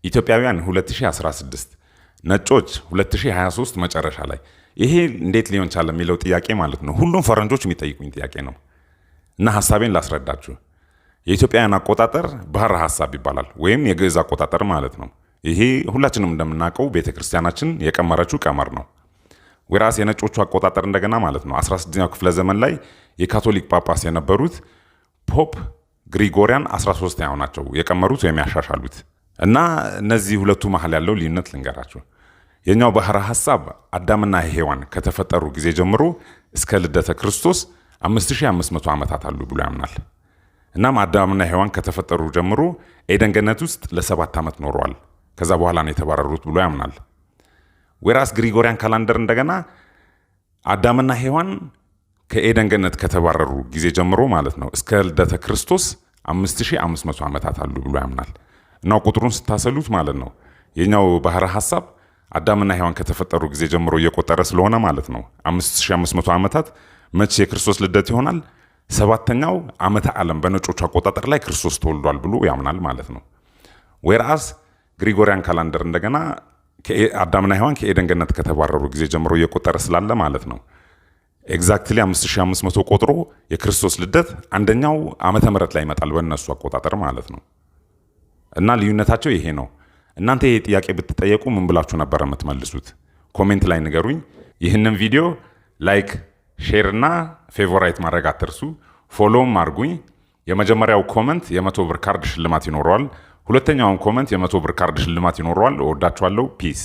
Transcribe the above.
ኢትዮጵያውያን 2016 ነጮች 2023 መጨረሻ ላይ ይሄ እንዴት ሊሆን ቻለ የሚለው ጥያቄ ማለት ነው። ሁሉም ፈረንጆች የሚጠይቁኝ ጥያቄ ነው እና ሐሳቤን ላስረዳችሁ። የኢትዮጵያውያን አቆጣጠር ባህረ ሐሳብ ይባላል ወይም የግዕዝ አቆጣጠር ማለት ነው። ይሄ ሁላችንም እንደምናውቀው ቤተክርስቲያናችን የቀመረችው ቀመር ነው። ወራስ የነጮቹ አቆጣጠር እንደገና ማለት ነው 16ኛው ክፍለ ዘመን ላይ የካቶሊክ ጳጳስ የነበሩት ፖፕ ግሪጎሪያን 13ኛው ናቸው የቀመሩት ወይም ያሻሻሉት። እና እነዚህ ሁለቱ መሃል ያለው ልዩነት ልንገራችሁ። የኛው ባህረ ሐሳብ አዳምና ሔዋን ከተፈጠሩ ጊዜ ጀምሮ እስከ ልደተ ክርስቶስ 5500 ዓመታት አሉ ብሎ ያምናል። እናም አዳምና ሔዋን ከተፈጠሩ ጀምሮ ኤደን ገነት ውስጥ ለ7 ዓመት ኖረዋል። ከዛ በኋላ ነው የተባረሩት ብሎ ያምናል። ወራስ ግሪጎሪያን ካላንደር እንደገና አዳምና ሔዋን ከኤደን ገነት ከተባረሩ ጊዜ ጀምሮ ማለት ነው እስከ ልደተ ክርስቶስ 5500 ዓመታት አሉ ብሎ ያምናል። እና ቁጥሩን ስታሰሉት ማለት ነው የኛው ባህረ ሐሳብ አዳምና ሔዋን ከተፈጠሩ ጊዜ ጀምሮ እየቆጠረ ስለሆነ ማለት ነው 5500 ዓመታት መቼ የክርስቶስ ልደት ይሆናል? 7ኛው ዓመተ ዓለም በነጮቹ አቆጣጠር ላይ ክርስቶስ ተወልዷል ብሎ ያምናል ማለት ነው። ወራስ ግሪጎሪያን ካላንደር እንደገና አዳምና ሔዋን ከኤደን ገነት ከተባረሩ ጊዜ ጀምሮ እየቆጠረ ስላለ ማለት ነው ኤግዛክትሊ 5500 ቆጥሮ የክርስቶስ ልደት አንደኛው ዓመተ ምህረት ላይ ይመጣል በእነሱ አቆጣጠር ማለት ነው። እና ልዩነታቸው ይሄ ነው። እናንተ ይሄ ጥያቄ ብትጠየቁ ምን ብላችሁ ነበር የምትመልሱት? ኮሜንት ላይ ንገሩኝ። ይህንን ቪዲዮ ላይክ፣ ሼር እና ፌቨራይት ማድረግ አትርሱ። ፎሎውም አድርጉኝ። የመጀመሪያው ኮሜንት የ100 ብር ካርድ ሽልማት ይኖረዋል። ሁለተኛውን ኮሜንት የ100 ብር ካርድ ሽልማት ይኖረዋል። እወዳችኋለሁ። ፒስ